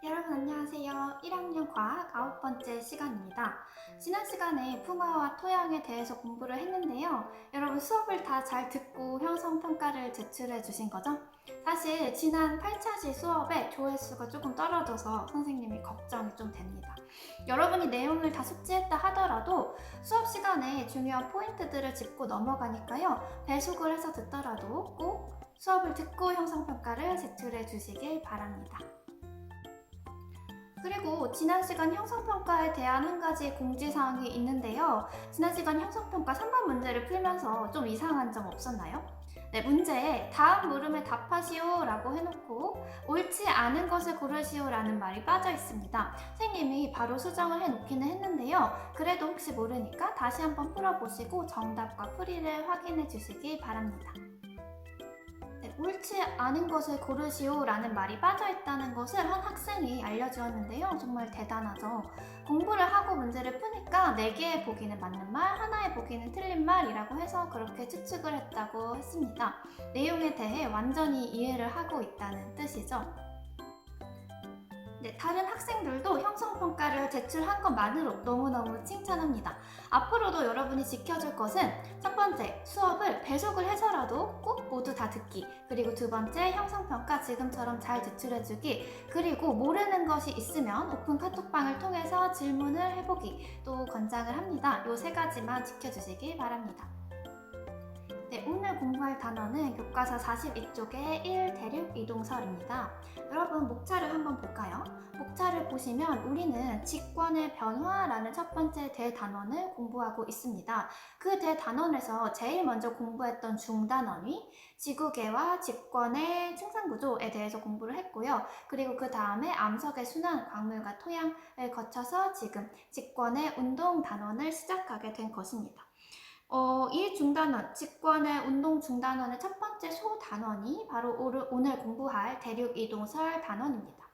여러분 안녕하세요. 1학년 과학 9번째 시간입니다. 지난 시간에 풍화와 토양에 대해서 공부를 했는데요. 여러분 수업을 다 잘 듣고 형성평가를 제출해 주신 거죠? 사실 지난 8차시 수업에 조회수가 조금 떨어져서 선생님이 걱정이 좀 됩니다. 여러분이 내용을 다 숙지했다 하더라도 수업 시간에 중요한 포인트들을 짚고 넘어가니까요. 배속을 해서 듣더라도 꼭 수업을 듣고 형성평가를 제출해 주시길 바랍니다. 그리고 지난 시간 형성평가에 대한 한 가지 공지사항이 있는데요. 지난 시간 형성평가 3번 문제를 풀면서 좀 이상한 점 없었나요? 네, 문제에 다음 물음에 답하시오 라고 해놓고 옳지 않은 것을 고르시오 라는 말이 빠져 있습니다. 선생님이 바로 수정을 해놓기는 했는데요. 그래도 혹시 모르니까 다시 한번 풀어보시고 정답과 풀이를 확인해 주시기 바랍니다. 네, 옳지 않은 것을 고르시오 라는 말이 빠져있다는 것을 한 학생이 알려주었는데요. 정말 대단하죠. 공부를 하고 문제를 푸니까 4개의 보기는 맞는 말, 하나의 보기는 틀린 말이라고 해서 그렇게 추측을 했다고 했습니다. 내용에 대해 완전히 이해를 하고 있다는 뜻이죠. 네, 다른 학생들도 형성평가를 제출한 것만으로 너무너무 칭찬합니다. 앞으로도 여러분이 지켜줄 것은 첫 번째, 수업을 배속을 해서라도 꼭 모두 다 듣기. 그리고 두 번째, 형성평가 지금처럼 잘 제출해주기. 그리고 모르는 것이 있으면 오픈 카톡방을 통해서 질문을 해보기. 또 권장을 합니다. 이 3가지만 지켜주시기 바랍니다. 네, 오늘 공부할 단어는 교과서 42쪽의 1 대륙 이동설입니다. 여러분 목차를 한번 볼까요? 목차를 보시면 우리는 직권의 변화라는 첫 번째 대단원을 공부하고 있습니다. 그 대단원에서 제일 먼저 공부했던 중단원이 지구계와 직권의 층상구조에 대해서 공부를 했고요. 그리고 그 다음에 암석의 순환, 광물과 토양을 거쳐서 지금 직권의 운동 단원을 시작하게 된 것입니다. 이 중단원, 직권의 운동 중단원의 첫 번째 소단원이 바로 오늘 공부할 대륙이동설 단원입니다.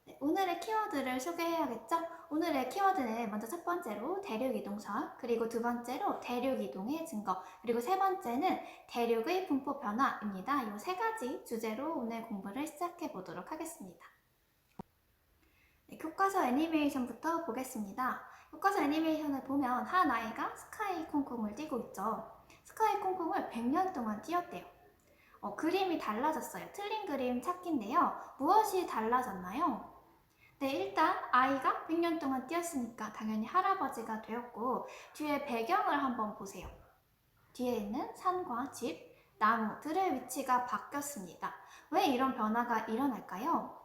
네, 오늘의 키워드를 소개해야겠죠? 오늘의 키워드는 먼저 첫 번째로 대륙이동설, 그리고 두 번째로 대륙이동의 증거, 그리고 세 번째는 대륙의 분포 변화입니다. 이 3가지 주제로 오늘 공부를 시작해 보도록 하겠습니다. 네, 교과서 애니메이션부터 보겠습니다. 교과서 애니메이션을 보면 한 아이가 스카이 콩콩을 뛰고 있죠. 스카이 콩콩을 100년 동안 뛰었대요. 그림이 달라졌어요. 틀린 그림 찾기인데요. 무엇이 달라졌나요? 네, 일단 아이가 100년 동안 뛰었으니까 당연히 할아버지가 되었고 뒤에 배경을 한번 보세요. 뒤에 있는 산과 집, 나무들의 위치가 바뀌었습니다. 왜 이런 변화가 일어날까요?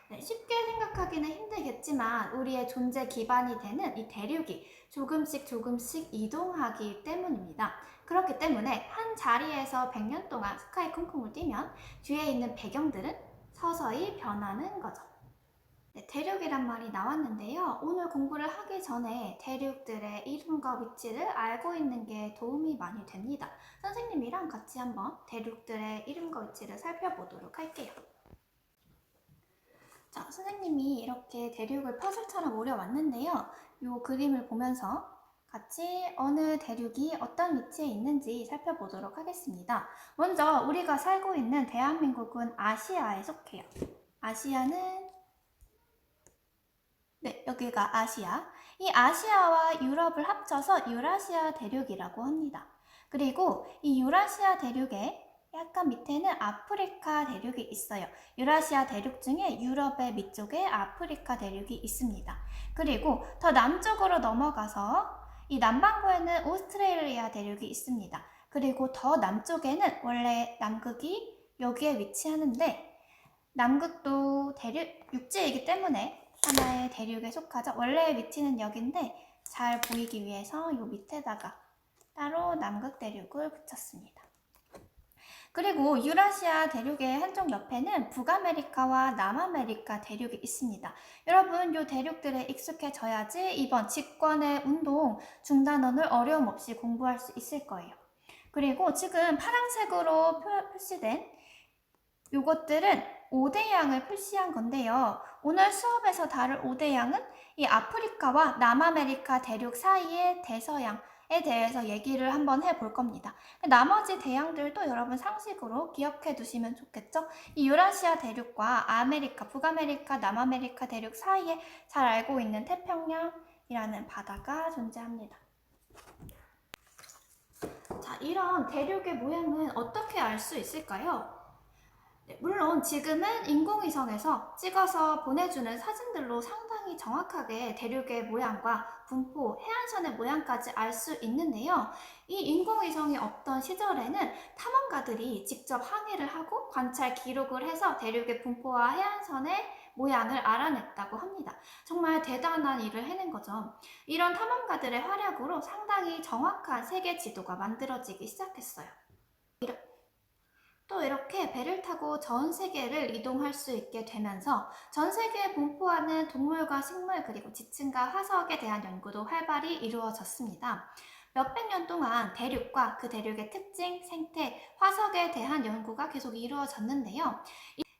네, 쉽게 생각하기는 힘들겠지만 우리의 존재 기반이 되는 이 대륙이 조금씩 이동하기 때문입니다. 그렇기 때문에 한 자리에서 100년 동안 스카이 콩콩을 뛰면 뒤에 있는 배경들은 서서히 변하는 거죠. 네, 대륙이란 말이 나왔는데요. 오늘 공부를 하기 전에 대륙들의 이름과 위치를 알고 있는 게 도움이 많이 됩니다. 선생님이랑 같이 한번 대륙들의 이름과 위치를 살펴보도록 할게요. 자, 선생님이 이렇게 대륙을 퍼즐처럼 오려왔는데요. 이 그림을 보면서 같이 어느 대륙이 어떤 위치에 있는지 살펴보도록 하겠습니다. 먼저 우리가 살고 있는 대한민국은 아시아에 속해요. 아시아는 네, 여기가 아시아. 이 아시아와 유럽을 합쳐서 유라시아 대륙이라고 합니다. 그리고 이 유라시아 대륙에 약간 밑에는 아프리카 대륙이 있어요. 유라시아 대륙 중에 유럽의 밑쪽에 아프리카 대륙이 있습니다. 그리고 더 남쪽으로 넘어가서 이 남반구에는 오스트레일리아 대륙이 있습니다. 그리고 더 남쪽에는 원래 남극이 여기에 위치하는데 남극도 대륙 육지이기 때문에 하나의 대륙에 속하죠. 원래의 위치는 여기인데 잘 보이기 위해서 이 밑에다가 따로 남극 대륙을 붙였습니다. 그리고 유라시아 대륙의 한쪽 옆에는 북아메리카와 남아메리카 대륙이 있습니다. 여러분 이 대륙들에 익숙해져야지 이번 직권의 운동 중단원을 어려움 없이 공부할 수 있을 거예요. 그리고 지금 파란색으로 표시된 이것들은 5대양을 표시한 건데요. 오늘 수업에서 다룰 5대양은 이 아프리카와 남아메리카 대륙 사이의 대서양, 대해서 얘기를 한번 해볼 겁니다. 나머지 대양들도 여러분 상식으로 기억해 두시면 좋겠죠? 이 유라시아 대륙과 아메리카, 북아메리카, 남아메리카 대륙 사이에 잘 알고 있는 태평양이라는 바다가 존재합니다. 자, 이런 대륙의 모양은 어떻게 알 수 있을까요? 네, 물론 지금은 인공위성에서 찍어서 보내주는 사진들로 상당히 정확하게 대륙의 모양과 분포, 해안선의 모양까지 알 수 있는데요. 이 인공위성이 없던 시절에는 탐험가들이 직접 항해를 하고 관찰 기록을 해서 대륙의 분포와 해안선의 모양을 알아냈다고 합니다. 정말 대단한 일을 해낸 거죠. 이런 탐험가들의 활약으로 상당히 정확한 세계 지도가 만들어지기 시작했어요. 또 이렇게 배를 타고 전 세계를 이동할 수 있게 되면서 전 세계에 분포하는 동물과 식물 그리고 지층과 화석에 대한 연구도 활발히 이루어졌습니다. 몇백 년 동안 대륙과 그 대륙의 특징, 생태, 화석에 대한 연구가 계속 이루어졌는데요.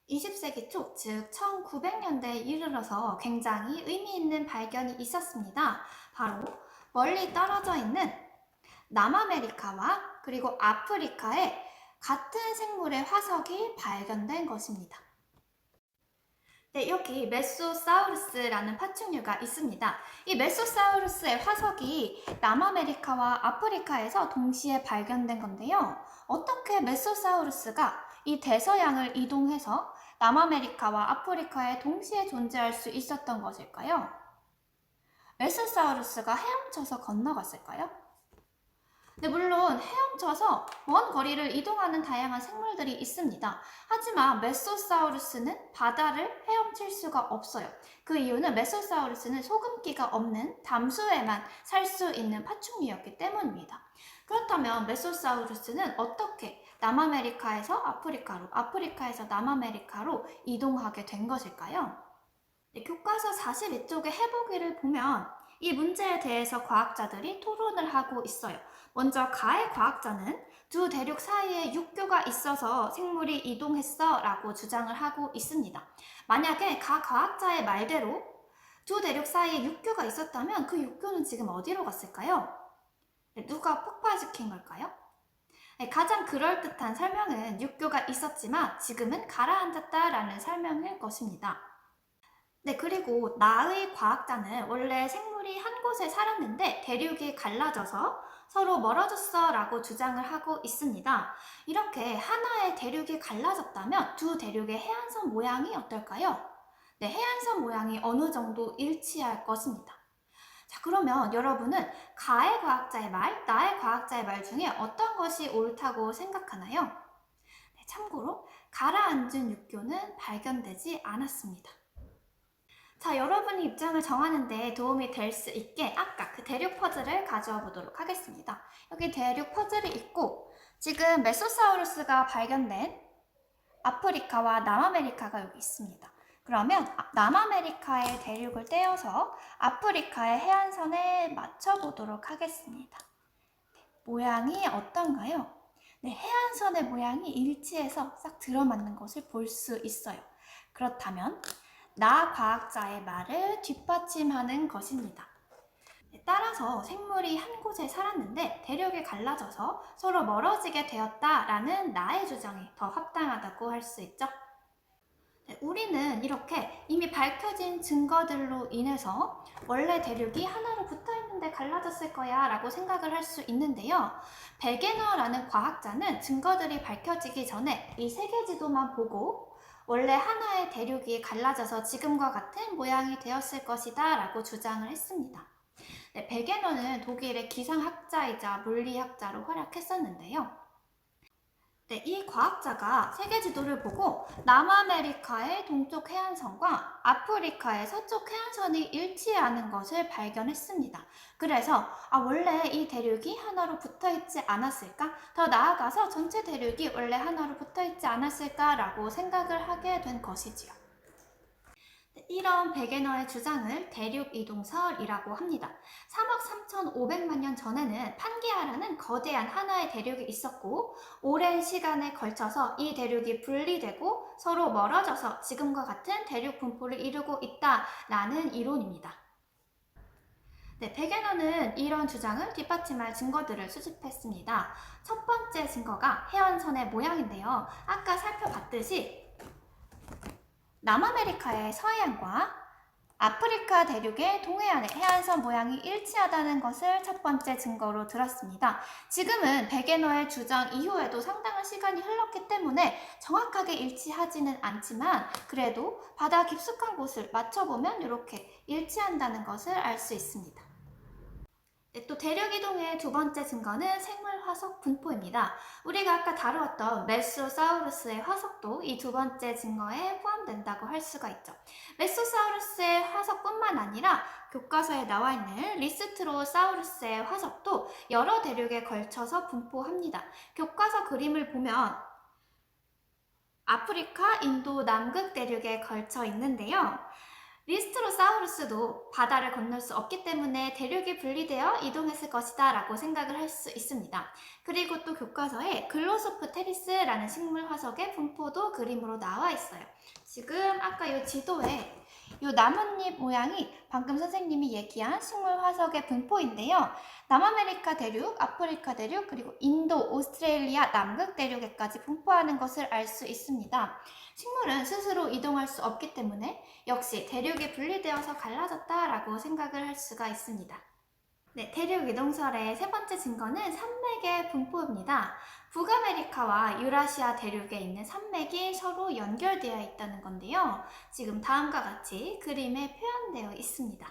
20세기 초, 즉 1900년대에 이르러서 굉장히 의미 있는 발견이 있었습니다. 바로 멀리 떨어져 있는 남아메리카와 그리고 아프리카에 같은 생물의 화석이 발견된 것입니다. 네, 여기 메소사우루스라는 파충류가 있습니다. 이 메소사우루스의 화석이 남아메리카와 아프리카에서 동시에 발견된 건데요. 어떻게 메소사우루스가 이 대서양을 이동해서 남아메리카와 아프리카에 동시에 존재할 수 있었던 것일까요? 메소사우루스가 헤엄쳐서 건너갔을까요? 네, 물론 헤엄쳐서 먼 거리를 이동하는 다양한 생물들이 있습니다. 하지만 메소사우루스는 바다를 헤엄칠 수가 없어요. 그 이유는 메소사우루스는 소금기가 없는 담수에만 살 수 있는 파충류였기 때문입니다. 그렇다면 메소사우루스는 어떻게 남아메리카에서 아프리카로, 아프리카에서 남아메리카로 이동하게 된 것일까요? 네, 교과서 42쪽의 해보기를 보면 이 문제에 대해서 과학자들이 토론을 하고 있어요. 먼저 가해 과학자는 두 대륙 사이에 육교가 있어서 생물이 이동했어 라고 주장을 하고 있습니다. 만약에 가 과학자의 말대로 두 대륙 사이에 육교가 있었다면 그 육교는 지금 어디로 갔을까요? 누가 폭파시킨 걸까요? 가장 그럴듯한 설명은 육교가 있었지만 지금은 가라앉았다라는 설명일 것입니다. 네, 그리고 나의 과학자는 원래 생물이 한 곳에 살았는데 대륙이 갈라져서 서로 멀어졌어 라고 주장을 하고 있습니다. 이렇게 하나의 대륙이 갈라졌다면 두 대륙의 해안선 모양이 어떨까요? 네, 해안선 모양이 어느 정도 일치할 것입니다. 자, 그러면 여러분은 가의 과학자의 말, 나의 과학자의 말 중에 어떤 것이 옳다고 생각하나요? 네, 참고로 가라앉은 육교는 발견되지 않았습니다. 자, 여러분의 입장을 정하는 데 도움이 될 수 있게 아까 그 대륙 퍼즐을 가져와 보도록 하겠습니다. 여기 대륙 퍼즐이 있고 지금 메소사우루스가 발견된 아프리카와 남아메리카가 여기 있습니다. 그러면 남아메리카의 대륙을 떼어서 아프리카의 해안선에 맞춰보도록 하겠습니다. 모양이 어떤가요? 네, 해안선의 모양이 일치해서 싹 들어맞는 것을 볼 수 있어요. 그렇다면 나 과학자의 말을 뒷받침하는 것입니다. 따라서 생물이 한 곳에 살았는데 대륙이 갈라져서 서로 멀어지게 되었다라는 나의 주장이 더 합당하다고 할 수 있죠. 우리는 이렇게 이미 밝혀진 증거들로 인해서 원래 대륙이 하나로 붙어있는데 갈라졌을 거야 라고 생각을 할 수 있는데요. 베게너라는 과학자는 증거들이 밝혀지기 전에 이 세계지도만 보고 원래 하나의 대륙이 갈라져서 지금과 같은 모양이 되었을 것이다 라고 주장을 했습니다. 네, 베게너는 독일의 기상학자이자 물리학자로 활약했었는데요. 네, 이 과학자가 세계 지도를 보고 남아메리카의 동쪽 해안선과 아프리카의 서쪽 해안선이 일치하는 것을 발견했습니다. 그래서 원래 이 대륙이 하나로 붙어있지 않았을까? 더 나아가서 전체 대륙이 원래 하나로 붙어있지 않았을까라고 생각을 하게 된 것이지요. 이런 베게너의 주장을 대륙이동설이라고 합니다. 3억 3,500만 년 전에는 판게아라는 거대한 하나의 대륙이 있었고 오랜 시간에 걸쳐서 이 대륙이 분리되고 서로 멀어져서 지금과 같은 대륙 분포를 이루고 있다라는 이론입니다. 네, 베게너는 이런 주장을 뒷받침할 증거들을 수집했습니다. 첫 번째 증거가 해안선의 모양인데요. 아까 살펴봤듯이 남아메리카의 서해안과 아프리카 대륙의 동해안의 해안선 모양이 일치하다는 것을 첫 번째 증거로 들었습니다. 지금은 베게너의 주장 이후에도 상당한 시간이 흘렀기 때문에 정확하게 일치하지는 않지만 그래도 바다 깊숙한 곳을 맞춰보면 이렇게 일치한다는 것을 알 수 있습니다. 네, 또 대륙 이동의 두 번째 증거는 생물 화석 분포입니다. 우리가 아까 다루었던 메소사우루스의 화석도 이 두 번째 증거에 포함된다고 할 수가 있죠. 메소사우루스의 화석뿐만 아니라 교과서에 나와 있는 리스트로사우루스의 화석도 여러 대륙에 걸쳐서 분포합니다. 교과서 그림을 보면 아프리카, 인도, 남극 대륙에 걸쳐 있는데요. 리스트로사우루스도 바다를 건널 수 없기 때문에 대륙이 분리되어 이동했을 것이다 라고 생각을 할 수 있습니다. 그리고 또 교과서에 글로소프테리스라는 식물 화석의 분포도 그림으로 나와 있어요. 지금 아까 이 지도에 이 나뭇잎 모양이 방금 선생님이 얘기한 식물 화석의 분포인데요. 남아메리카 대륙, 아프리카 대륙, 그리고 인도, 오스트레일리아, 남극 대륙에까지 분포하는 것을 알 수 있습니다. 식물은 스스로 이동할 수 없기 때문에 역시 대륙이 분리되어서 갈라졌다라고 생각을 할 수가 있습니다. 네, 대륙 이동설의 세 번째 증거는 산맥의 분포입니다. 북아메리카와 유라시아 대륙에 있는 산맥이 서로 연결되어 있다는 건데요. 지금 다음과 같이 그림에 표현되어 있습니다.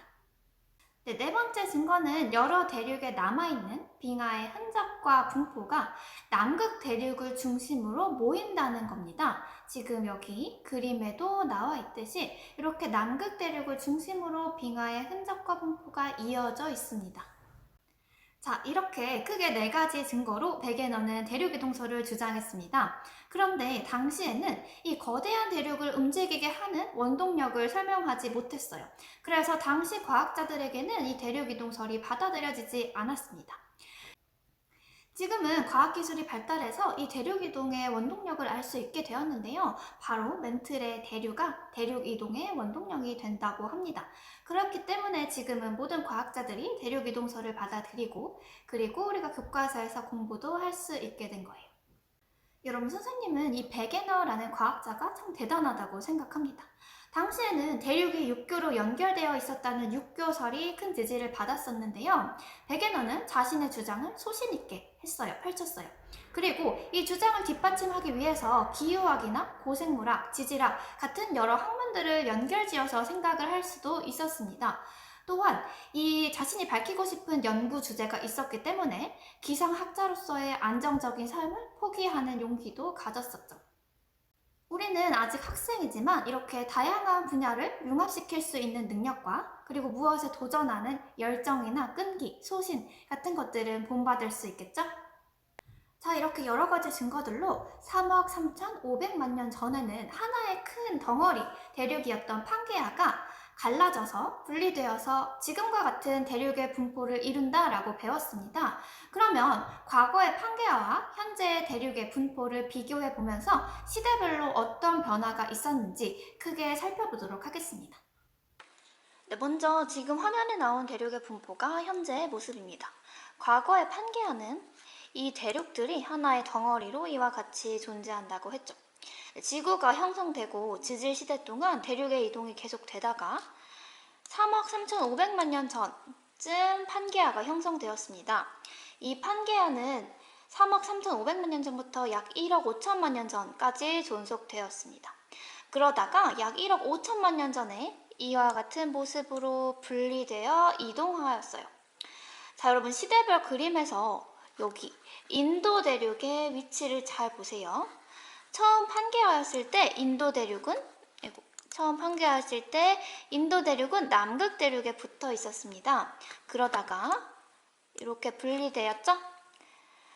네, 네 번째 증거는 여러 대륙에 남아있는 빙하의 흔적과 분포가 남극 대륙을 중심으로 모인다는 겁니다. 지금 여기 그림에도 나와 있듯이 이렇게 남극 대륙을 중심으로 빙하의 흔적과 분포가 이어져 있습니다. 자, 이렇게 크게 네 가지 증거로 베게너는 대륙 이동설을 주장했습니다. 그런데 당시에는 이 거대한 대륙을 움직이게 하는 원동력을 설명하지 못했어요. 그래서 당시 과학자들에게는 이 대륙 이동설이 받아들여지지 않았습니다. 지금은 과학기술이 발달해서 이 대륙이동의 원동력을 알 수 있게 되었는데요. 바로 멘틀의 대류가 대륙이동의 원동력이 된다고 합니다. 그렇기 때문에 지금은 모든 과학자들이 대륙이동설을 받아들이고 그리고 우리가 교과서에서 공부도 할 수 있게 된 거예요. 여러분, 선생님은 이 베게너라는 과학자가 참 대단하다고 생각합니다. 당시에는 대륙이 육교로 연결되어 있었다는 육교설이 큰 지지를 받았었는데요. 베게너는 자신의 주장을 소신 있게 펼쳤어요. 그리고 이 주장을 뒷받침하기 위해서 기후학이나 고생물학, 지질학 같은 여러 학문들을 연결지어서 생각을 할 수도 있었습니다. 또한 이 자신이 밝히고 싶은 연구 주제가 있었기 때문에 기상학자로서의 안정적인 삶을 포기하는 용기도 가졌었죠. 우리는 아직 학생이지만 이렇게 다양한 분야를 융합시킬 수 있는 능력과 그리고 무엇에 도전하는 열정이나 끈기, 소신 같은 것들은 본받을 수 있겠죠? 자, 이렇게 여러 가지 증거들로 3억 3,500만 년 전에는 하나의 큰 덩어리 대륙이었던 판게아가 갈라져서 분리되어서 지금과 같은 대륙의 분포를 이룬다라고 배웠습니다. 그러면 과거의 판게아와 현재의 대륙의 분포를 비교해 보면서 시대별로 어떤 변화가 있었는지 크게 살펴보도록 하겠습니다. 네, 먼저 지금 화면에 나온 대륙의 분포가 현재의 모습입니다. 과거의 판게아는 이 대륙들이 하나의 덩어리로 이와 같이 존재한다고 했죠. 지구가 형성되고 지질시대 동안 대륙의 이동이 계속되다가 3억 3,500만 년 전쯤 판게아가 형성되었습니다. 이 판게아는 3억 3,500만 년 전부터 약 1억 5천만 년 전까지 존속되었습니다. 그러다가 약 1억 5천만 년 전에 이와 같은 모습으로 분리되어 이동하였어요. 자, 여러분, 시대별 그림에서 여기 인도 대륙의 위치를 잘 보세요. 처음 판게아였을 때 인도 대륙은 남극 대륙에 붙어 있었습니다. 그러다가 이렇게 분리되었죠?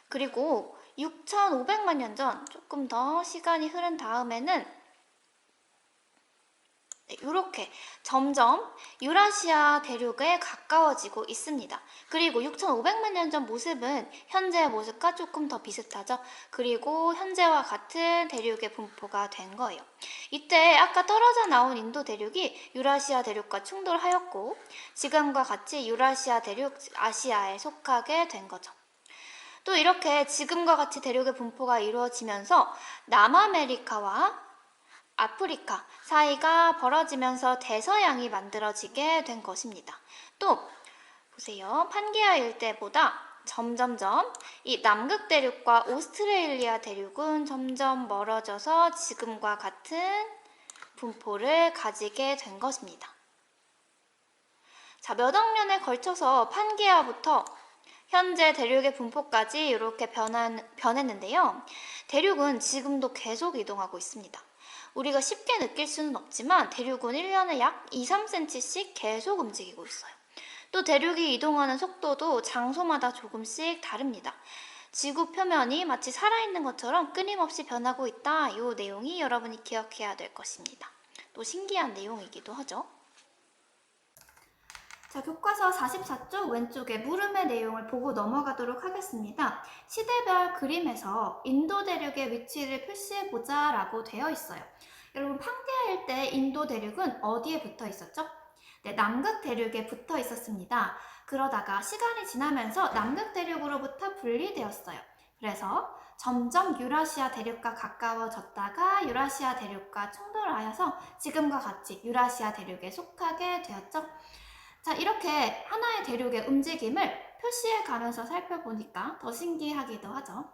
그리고 6,500만 년 전, 조금 더 시간이 흐른 다음에는 이렇게 점점 유라시아 대륙에 가까워지고 있습니다. 그리고 6,500만 년 전 모습은 현재의 모습과 조금 더 비슷하죠. 그리고 현재와 같은 대륙의 분포가 된 거예요. 이때 아까 떨어져 나온 인도 대륙이 유라시아 대륙과 충돌하였고 지금과 같이 유라시아 대륙 아시아에 속하게 된 거죠. 또 이렇게 지금과 같이 대륙의 분포가 이루어지면서 남아메리카와 아프리카 사이가 벌어지면서 대서양이 만들어지게 된 것입니다. 또 보세요. 판게아 일대보다 점점점 이 남극 대륙과 오스트레일리아 대륙은 점점 멀어져서 지금과 같은 분포를 가지게 된 것입니다. 자, 몇 억 년에 걸쳐서 판게아부터 현재 대륙의 분포까지 이렇게 변했는데요. 대륙은 지금도 계속 이동하고 있습니다. 우리가 쉽게 느낄 수는 없지만 대륙은 1년에 약 2, 3cm씩 계속 움직이고 있어요. 또 대륙이 이동하는 속도도 장소마다 조금씩 다릅니다. 지구 표면이 마치 살아있는 것처럼 끊임없이 변하고 있다. 이 내용이 여러분이 기억해야 될 것입니다. 또 신기한 내용이기도 하죠. 자, 교과서 44쪽 왼쪽에 물음의 내용을 보고 넘어가도록 하겠습니다. 시대별 그림에서 인도 대륙의 위치를 표시해보자 라고 되어 있어요. 여러분, 판게아 일대 인도 대륙은 어디에 붙어 있었죠? 네, 남극 대륙에 붙어 있었습니다. 그러다가 시간이 지나면서 남극 대륙으로부터 분리되었어요. 그래서 점점 유라시아 대륙과 가까워졌다가 유라시아 대륙과 충돌하여서 지금과 같이 유라시아 대륙에 속하게 되었죠. 자, 이렇게 하나의 대륙의 움직임을 표시해 가면서 살펴보니까 더 신기하기도 하죠.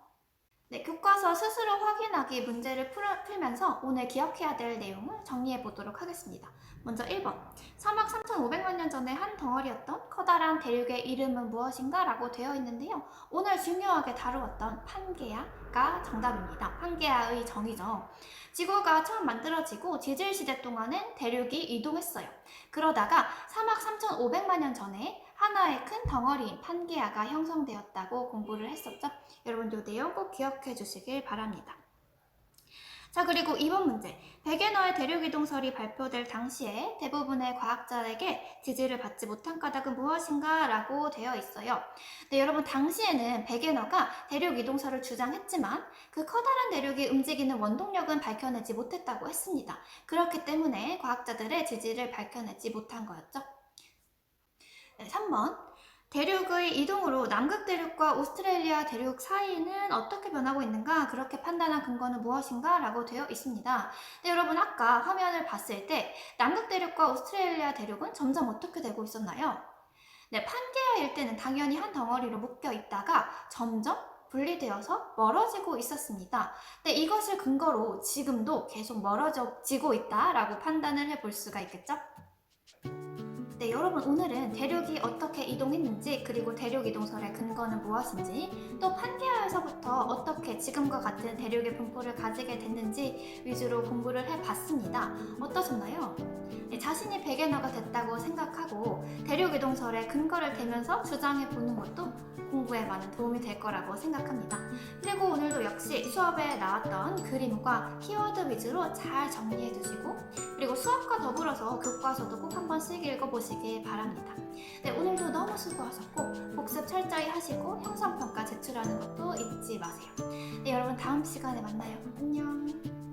네, 교과서 스스로 확인하기 문제를 풀면서 오늘 기억해야 될 내용을 정리해 보도록 하겠습니다. 먼저 1번. 사막 3,500만 년 전에 한 덩어리였던 커다란 대륙의 이름은 무엇인가? 라고 되어 있는데요. 오늘 중요하게 다루었던 판게아가 정답입니다. 판게아의 정의죠. 지구가 처음 만들어지고 지질시대 동안엔 대륙이 이동했어요. 그러다가 사막 3,500만 년 전에 하나의 큰 덩어리인 판게아가 형성되었다고 공부를 했었죠. 여러분 이 내용 꼭 기억해 주시길 바랍니다. 자, 그리고 2번 문제. 베게너의 대륙이동설이 발표될 당시에 대부분의 과학자에게 지지를 받지 못한 까닭은 무엇인가? 라고 되어 있어요. 네, 여러분 당시에는 베게너가 대륙이동설을 주장했지만 그 커다란 대륙이 움직이는 원동력은 밝혀내지 못했다고 했습니다. 그렇기 때문에 과학자들의 지지를 밝혀내지 못한 거였죠. 네, 3번. 대륙의 이동으로 남극 대륙과 오스트레일리아 대륙 사이는 어떻게 변하고 있는가? 그렇게 판단한 근거는 무엇인가? 라고 되어 있습니다. 네, 여러분 아까 화면을 봤을 때 남극 대륙과 오스트레일리아 대륙은 점점 어떻게 되고 있었나요? 네, 판게아 일대는 당연히 한 덩어리로 묶여 있다가 점점 분리되어서 멀어지고 있었습니다. 네, 이것을 근거로 지금도 계속 멀어지고 있다라고 판단을 해볼 수가 있겠죠? 네, 여러분 오늘은 대륙이 어떻게 이동했는지 그리고 대륙 이동설의 근거는 무엇인지 또 판게아에서부터 어떻게 지금과 같은 대륙의 분포를 가지게 됐는지 위주로 공부를 해봤습니다. 어떠셨나요? 네, 자신이 베게너가 됐다고 생각하고 대륙 이동설의 근거를 대면서 주장해보는 것도 공부에 많은 도움이 될 거라고 생각합니다. 그리고 오늘도 역시 수업에 나왔던 그림과 키워드 위주로 잘 정리해 두시고 그리고 수업과 더불어서 교과서도 꼭 한 번씩 읽어보시길 바랍니다. 네, 오늘도 너무 수고하셨고 복습 철저히 하시고 형성평가 제출하는 것도 잊지 마세요. 네, 여러분 다음 시간에 만나요. 안녕.